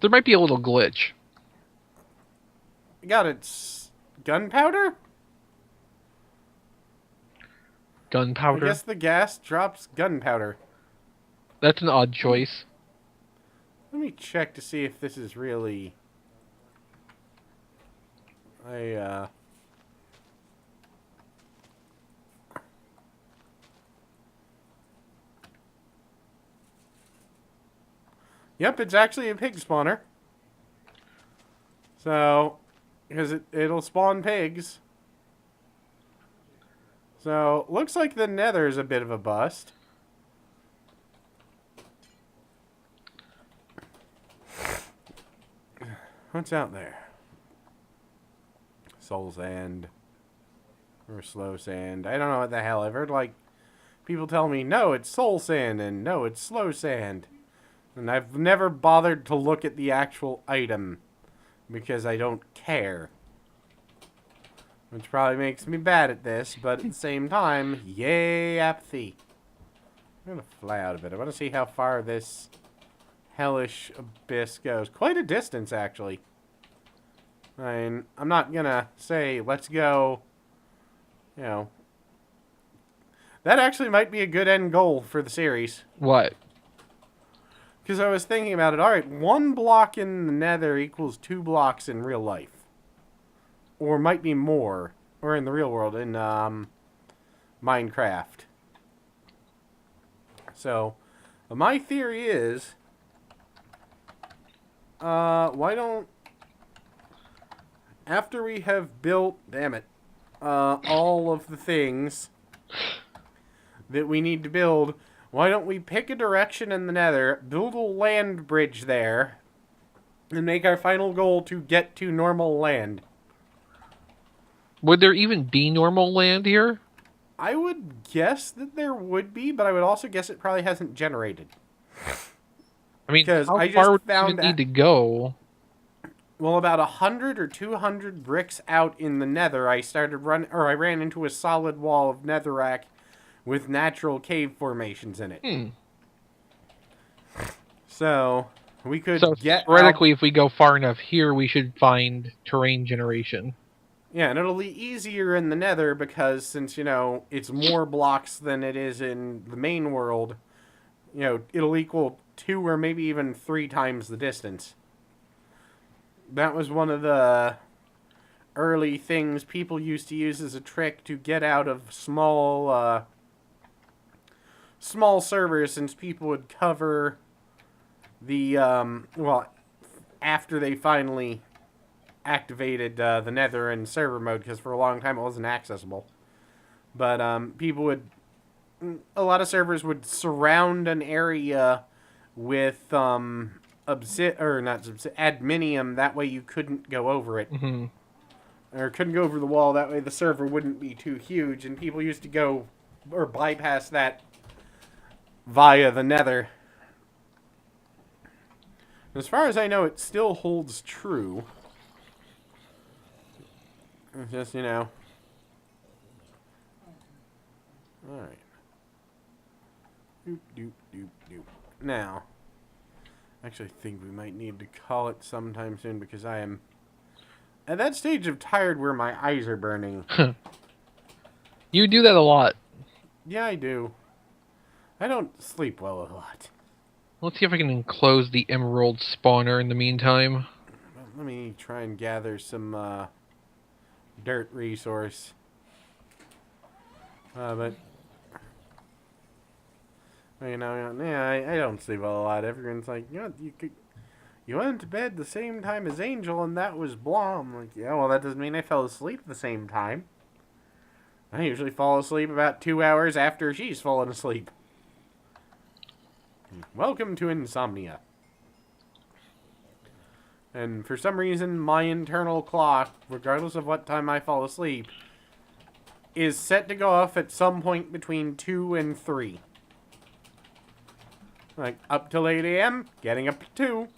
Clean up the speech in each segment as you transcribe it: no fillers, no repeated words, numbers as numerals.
There might be a little glitch. Got its gunpowder? I Gunpowder? guess the gas drops gunpowder. That's an odd choice. Let me check to see if this is really a, Yep, it's actually a pig spawner. So, because it'll spawn pigs. So, looks like the nether is a bit of a bust. What's out there? Soul sand. Or slow sand. I don't know what the hell. I've heard, like, people tell me, no, it's soul sand, and no, it's slow sand. And I've never bothered to look at the actual item. Because I don't care. Which probably makes me bad at this, but at the same time, yay, apathy. I'm gonna fly out of it. I want to see how far this hellish abyss goes. Quite a distance, actually. I mean, I'm not gonna say, let's go, you know. That actually might be a good end goal for the series. What? Because I was thinking about it. Alright, 1 block in the nether equals 2 blocks in real life. Or might be more. Or in the real world, in Minecraft. So, my theory is, why don't, after we have built, damn it, all of the things that we need to build, why don't we pick a direction in the nether, build a land bridge there, and make our final goal to get to normal land? Would there even be normal land here? I would guess that there would be, but I would also guess it probably hasn't generated. I mean, Because how I far just would we found even need to go? well, about 100 or 200 bricks out in the nether, I ran into a solid wall of netherrack with natural cave formations in it. So, we could So get out. theoretically, if we go far enough here, we should find terrain generation. Yeah, and it'll be easier in the nether because since, it's more blocks than it is in the main world, it'll equal 2 or maybe even 3 times the distance. That was one of the early things people used to use as a trick to get out of small servers, since people would cover the, after they finally activated the nether in server mode, because for a long time it wasn't accessible. But a lot of servers would surround an area with adminium, that way you couldn't go over it. Or couldn't go over the wall, that way the server wouldn't be too huge, and people used to go or bypass that via the nether. As far as I know, it still holds true. It's just, Alright. Doop, doop, doop, doop. Now, actually, I think we might need to call it sometime soon, because I am at that stage of tired where my eyes are burning. You do that a lot. Yeah, I do. I don't sleep well a lot. Let's see if I can enclose the emerald spawner in the meantime. Let me try and gather some dirt resource. But I don't sleep well a lot. Everyone's like, you went to bed the same time as Angel, and that was blah. I'm like, yeah, well, that doesn't mean I fell asleep at the same time. I usually fall asleep about 2 hours after she's fallen asleep. Welcome to insomnia. And for some reason, my internal clock, regardless of what time I fall asleep, is set to go off at some point between 2 and 3. Like, up till 8 a.m., getting up to 2.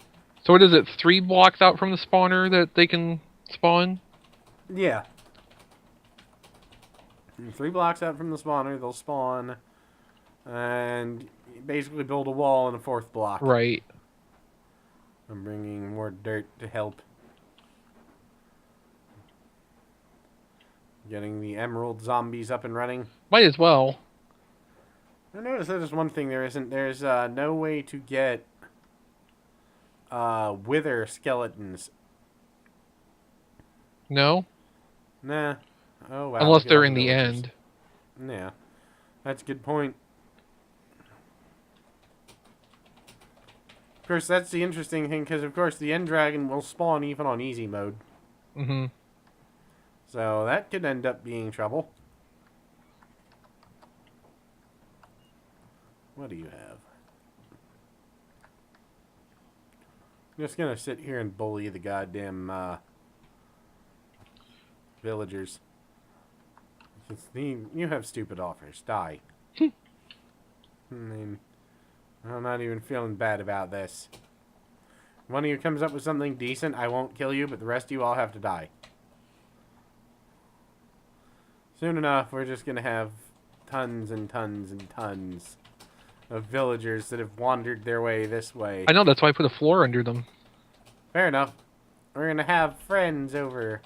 So what is it, 3 blocks out from the spawner that they can spawn? Yeah. 3 blocks out from the spawner, they'll spawn, and basically build a wall in a 4th block. Right. I'm bringing more dirt to help. Getting the emerald zombies up and running. Might as well. I noticed there's one thing there isn't. There's no way to get wither skeletons. No? Nah. Oh wow. Unless Look at all they're the in the villagers. end. Yeah. That's a good point. Of course, that's the interesting thing, because of course the end dragon will spawn even on easy mode. Mm-hmm. So that could end up being trouble. What do you have? I'm just gonna sit here and bully the goddamn villagers. You have stupid offers. Die. I mean, I'm not even feeling bad about this. One of you comes up with something decent, I won't kill you, but the rest of you all have to die. Soon enough, we're just gonna have tons and tons and tons of villagers that have wandered their way this way. I know, that's why I put a floor under them. Fair enough. We're gonna have friends over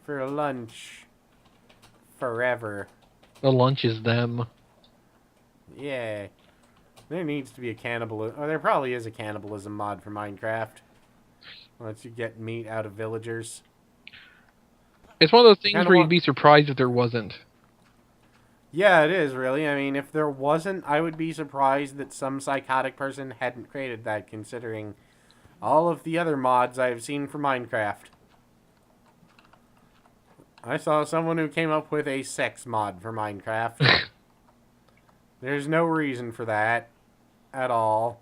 for lunch forever. The lunch is them. Yeah. There needs to be a cannibalism. Oh, there probably is a cannibalism mod for Minecraft. Lets you get meat out of villagers. It's one of those things Kinda where want- you'd be surprised if there wasn't. Yeah, it is, really. I mean, if there wasn't, I would be surprised that some psychotic person hadn't created that, considering all of the other mods I've seen for Minecraft. I saw someone who came up with a sex mod for Minecraft. There's no reason for that at all.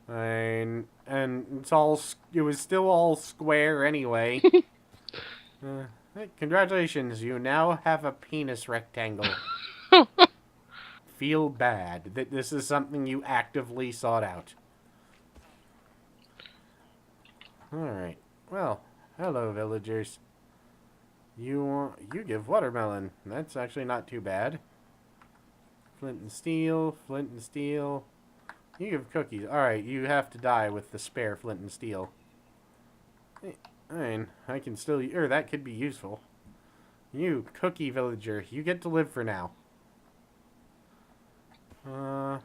And it was still all square anyway. Hey, congratulations, you now have a penis rectangle. Feel bad that this is something you actively sought out. Alright. Well, hello, villagers. You give watermelon. That's actually not too bad. Flint and steel, flint and steel. You give cookies. Alright, you have to die with the spare flint and steel. I mean, I can still... Or that could be useful. You, cookie villager, you get to live for now. Let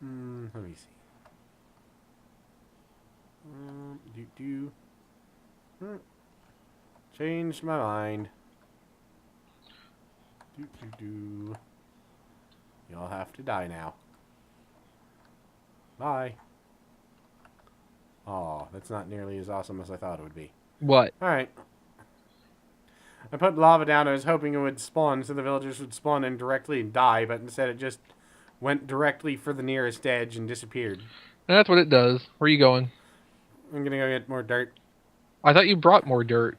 me see. Changed my mind. Y'all have to die now. Bye. Aw, that's not nearly as awesome as I thought it would be. What? Alright. I put lava down. I was hoping it would spawn so the villagers would spawn in directly and die, but instead it just went directly for the nearest edge and disappeared. And that's what it does. Where are you going? I'm gonna go get more dirt. I thought you brought more dirt.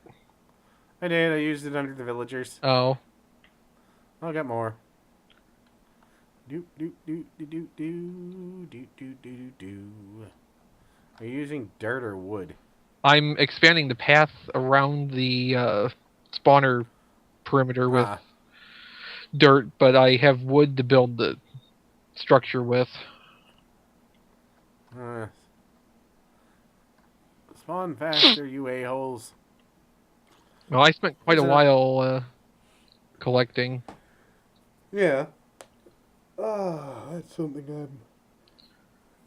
I did. I used it under the villagers. Oh. I'll get more. Do do do do do do do do do do. Are you using dirt or wood? I'm expanding the path around the spawner perimeter with dirt, but I have wood to build the structure with. Spawn faster, you a-holes. Well, I spent quite a while collecting. Yeah. That's something I'm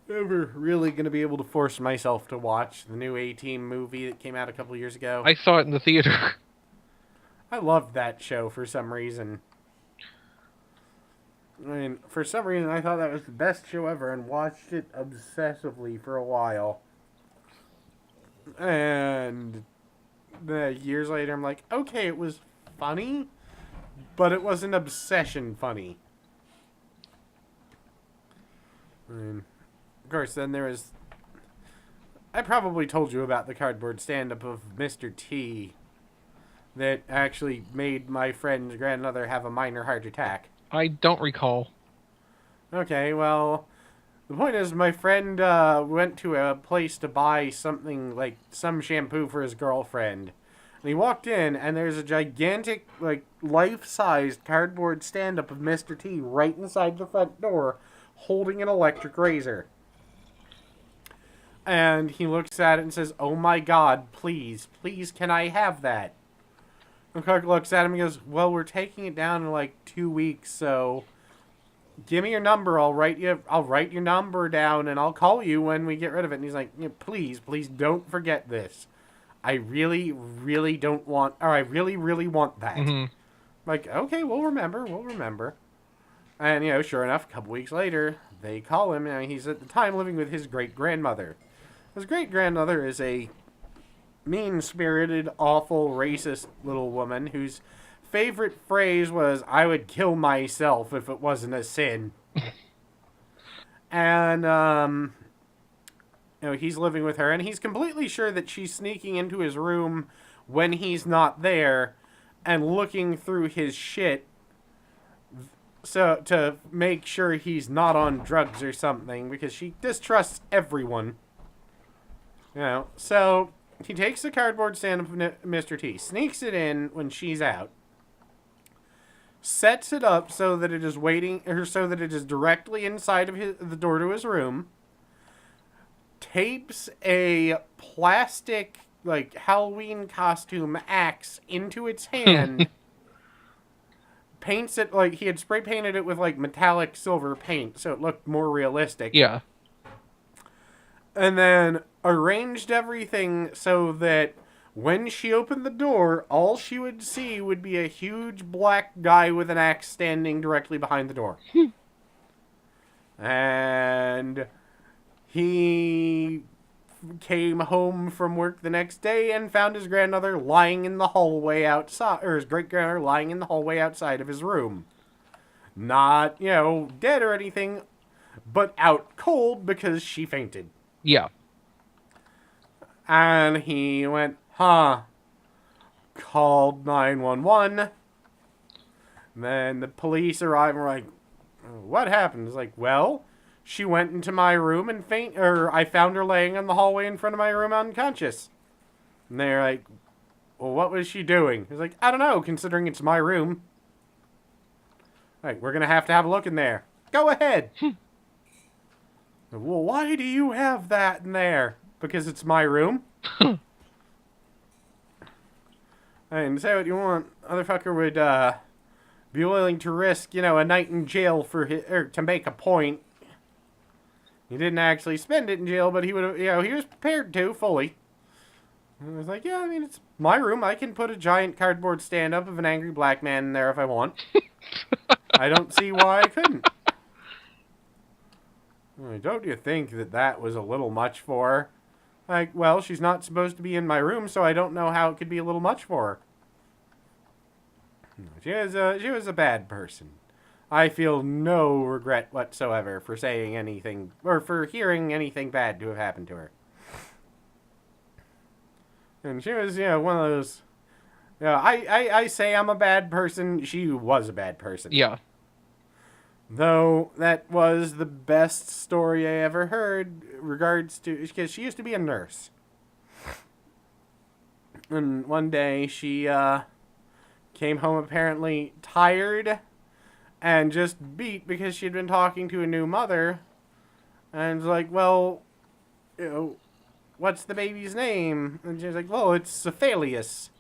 never really going to be able to force myself to watch. The new A-Team movie that came out a couple years ago. I saw it in the theater. I loved that show for some reason. I mean, for some reason I thought that was the best show ever and watched it obsessively for a while. And years later I'm like, okay, it was funny, but it was an obsession funny. I mean, of course, then there was... I probably told you about the cardboard stand-up of Mr. T that actually made my friend's grandmother have a minor heart attack. I don't recall. Okay, well, the point is my friend went to a place to buy something, like some shampoo for his girlfriend. And he walked in, and there's a gigantic, like, life-sized cardboard stand-up of Mr. T right inside the front door, holding an electric razor. And he looks at it and says, "Oh my God, please, please, can I have that?" The clerk looks at him and goes, "Well, we're taking it down in like 2 weeks, so give me your number. I'll write your number down and I'll call you when we get rid of it." And he's like, "Please, please don't forget this. I really, really don't want, or I really, really want that." Mm-hmm. Like, okay, we'll remember. And, sure enough, a couple weeks later, they call him, and he's at the time living with his great-grandmother. His great-grandmother is a mean-spirited, awful, racist little woman whose favorite phrase was, "I would kill myself if it wasn't a sin." And, he's living with her, and he's completely sure that she's sneaking into his room when he's not there and looking through his shit so to make sure he's not on drugs or something, because she distrusts everyone. So he takes the cardboard stand of Mr. T, sneaks it in when she's out, sets it up so that it is so that it is directly inside of the door to his room, tapes a plastic, like, Halloween costume axe into its hand, paints it, like, he had spray painted it with, like, metallic silver paint so it looked more realistic. Yeah. And then arranged everything so that when she opened the door, all she would see would be a huge black guy with an axe standing directly behind the door. And he came home from work the next day and found his grandmother lying in the hallway outside, or his great-grandmother lying in the hallway outside of his room. Not, dead or anything, but out cold because she fainted. Yeah. And he went, called 911. Then the police arrived and were like, "What happened?" It's like, "Well, she went into my room and I found her laying in the hallway in front of my room unconscious." And they're like, "Well, what was she doing?" He's like, "I don't know, considering it's my room." Like, "We're going to have a look in there." "Go ahead." "Well, why do you have that in there?" "Because it's my room." And say what you want, motherfucker would be willing to risk, a night in jail to make a point. He didn't actually spend it in jail, but he would, he was prepared to fully. And I was like, "Yeah, I mean, it's my room. I can put a giant cardboard stand up of an angry black man in there if I want. I don't see why I couldn't." "Don't you think that was a little much for her?" Like, "Well, she's not supposed to be in my room, so I don't know how it could be a little much for her." She was a bad person. I feel no regret whatsoever for saying anything, or for hearing anything bad to have happened to her. And she was, one of those, I say I'm a bad person, she was a bad person. Yeah. Though that was the best story I ever heard regards to, because she used to be a nurse. And one day she came home apparently tired and just beat because she'd been talking to a new mother. And was like, "Well, what's the baby's name?" And she's like, "Well, it's Cephalius."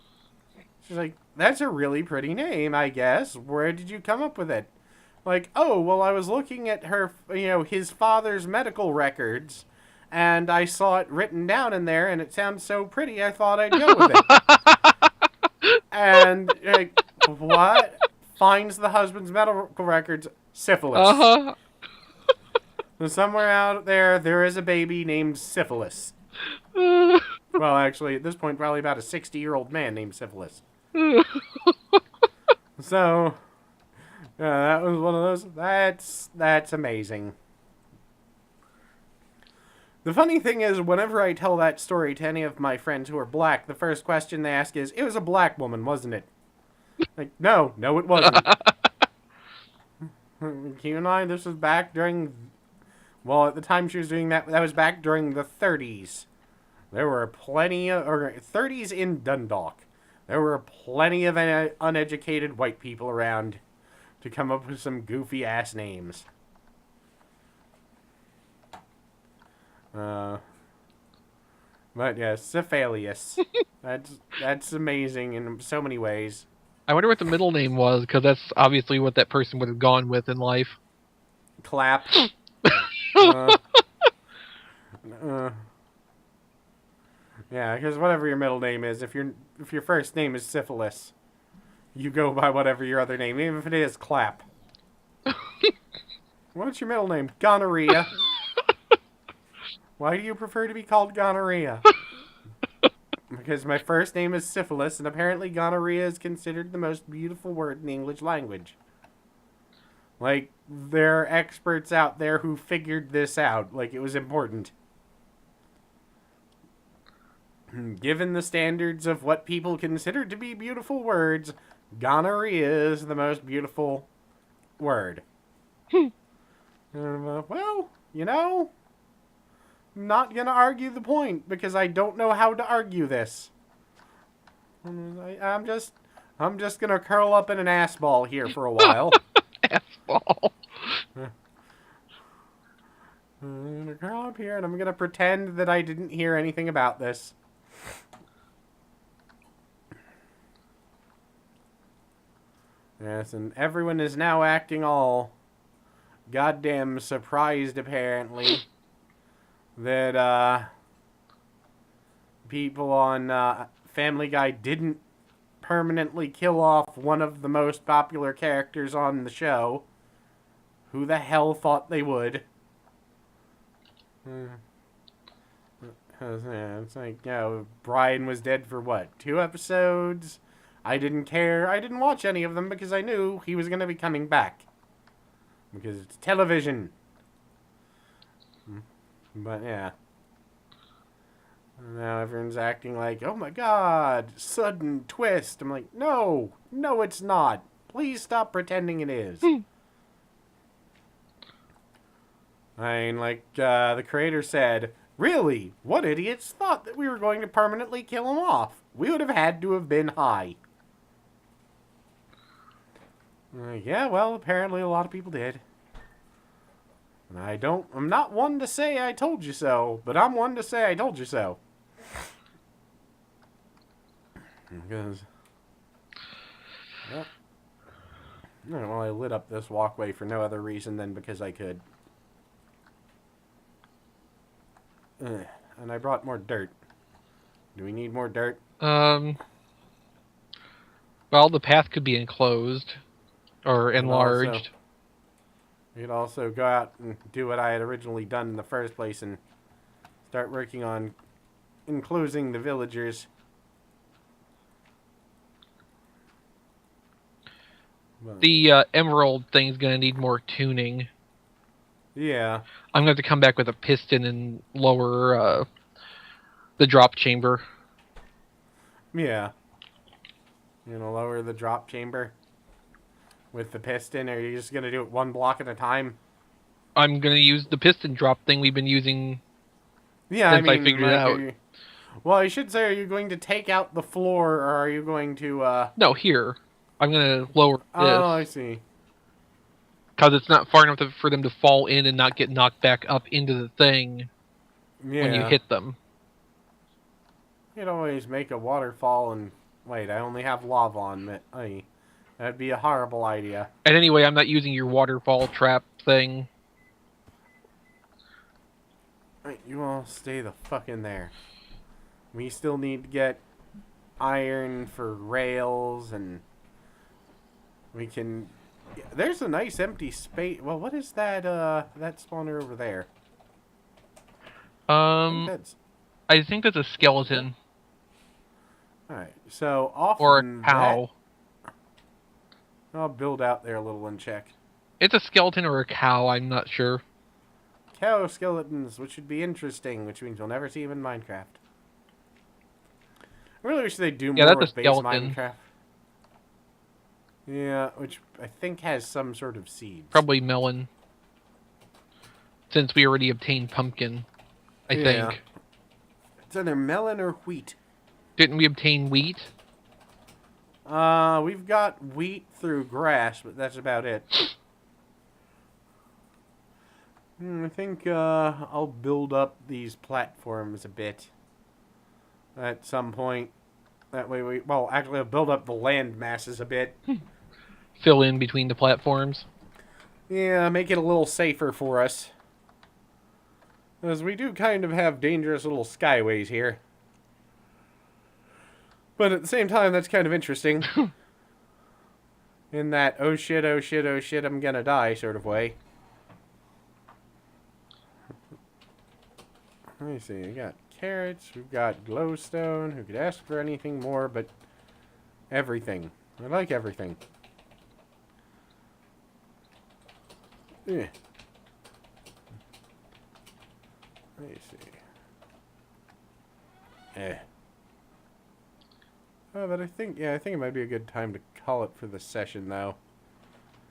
She's like, "That's a really pretty name, I guess. Where did you come up with it?" Like, "Oh, well, I was looking at his father's medical records, and I saw it written down in there, and it sounds so pretty, I thought I'd go with it." And, like, what? Finds the husband's medical records, syphilis. Uh-huh. Somewhere out there is a baby named Syphilis. Well, actually, at this point, probably about a 60-year-old man named Syphilis. So, that was one of those. That's amazing. The funny thing is, whenever I tell that story to any of my friends who are black, the first question they ask is, "It was a black woman, wasn't it?" Like, no, it wasn't. Keep in mind, this was back during, well, at the time she was doing that was back during the 30s. There were plenty of, or 30s in Dundalk. There were plenty of uneducated white people around to come up with some goofy-ass names. But yeah, Cephalius. That's amazing in so many ways. I wonder what the middle name was, because that's obviously what that person would have gone with in life. Clap. uh, uh, yeah, because whatever your middle name is, if your first name is Syphilis, you go by whatever your other name, even if it is Clap. What's your middle name? Gonorrhea. Why do you prefer to be called Gonorrhea? Because my first name is Syphilis, and apparently gonorrhea is considered the most beautiful word in the English language. Like, there are experts out there who figured this out, like it was important. Given the standards of what people consider to be beautiful words, gonorrhea is the most beautiful word. Well, you know, I'm not gonna argue the point because I don't know how to argue this. I'm just gonna curl up in an ass ball here for a while. Ass ball. I'm gonna curl up here and I'm gonna pretend that I didn't hear anything about this. Yes, and everyone is now acting all goddamn surprised, apparently, that people on Family Guy didn't permanently kill off one of the most popular characters on the show. Who the hell thought they would? It's like, you know, Brian was dead for what, 2 episodes? I didn't care. I didn't watch any of them because I knew he was going to be coming back. Because it's television. But yeah. Now everyone's acting like, oh my god, sudden twist. I'm like, no, it's not. Please stop pretending it is. I mean, like the creator said, really, what idiots thought that we were going to permanently kill him off? We would have had to have been high. Yeah, well, apparently a lot of people did. And I'm not one to say I told you so, but I'm one to say I told you so. Because, well, I lit up this walkway for no other reason than because I could. And I brought more dirt. Do we need more dirt? Well, the path could be enclosed or enlarged. We could also go out and do what I had originally done in the first place and start working on enclosing the villagers. The emerald thing's gonna need more tuning. Yeah. I'm gonna have to come back with a piston and lower the drop chamber. Yeah. You gonna lower the drop chamber with the piston, or are you just gonna do it 1 block at a time? I'm gonna use the piston drop thing we've been using. Yeah, since I figured it out. Well, I should say, are you going to take out the floor, or are you going to? No, here. I'm gonna lower this. Oh, I see. Because it's not far enough for them to fall in and not get knocked back up into the thing when you hit them. You'd always make a waterfall and... Wait, I only have lava on it. Ay, that'd be a horrible idea. And anyway, I'm not using your waterfall trap thing. Right, you all stay the fuck in there. We still need to get iron for rails, and we can... There's a nice empty space. Well, what is that, that spawner over there? I think that's a skeleton. Alright, so off or a cow. I'll build out there a little and check. It's a skeleton or a cow, I'm not sure. Cow skeletons, which would be interesting, which means you'll never see them in Minecraft. I really wish they'd do more with base Minecraft. Yeah, which I think has some sort of seeds. Probably melon. Since we already obtained pumpkin, I think. It's either melon or wheat. Didn't we obtain wheat? We've got wheat through grass, but that's about it. I think I'll build up these platforms a bit at some point. That way actually I'll build up the land masses a bit. Fill in between the platforms. Yeah, make it a little safer for us. As we do kind of have dangerous little skyways here. But at the same time, that's kind of interesting. In that, oh shit, oh shit, oh shit, I'm gonna die sort of way. Let me see, we got carrots, we've got glowstone. Who could ask for anything more but everything. I like everything. Yeah. Let me see. Oh, but I think it might be a good time to call it for the session, though.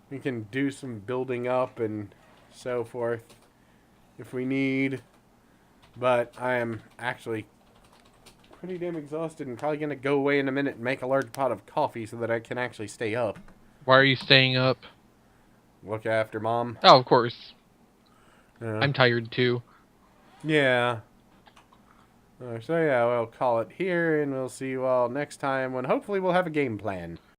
We can do some building up and so forth if we need. But I am actually pretty damn exhausted and probably going to go away in a minute and make a large pot of coffee so that I can actually stay up. Why are you staying up? Look after Mom. Oh, of course. I'm tired, too. Yeah. So yeah, we'll call it here, and we'll see you all next time when hopefully we'll have a game plan.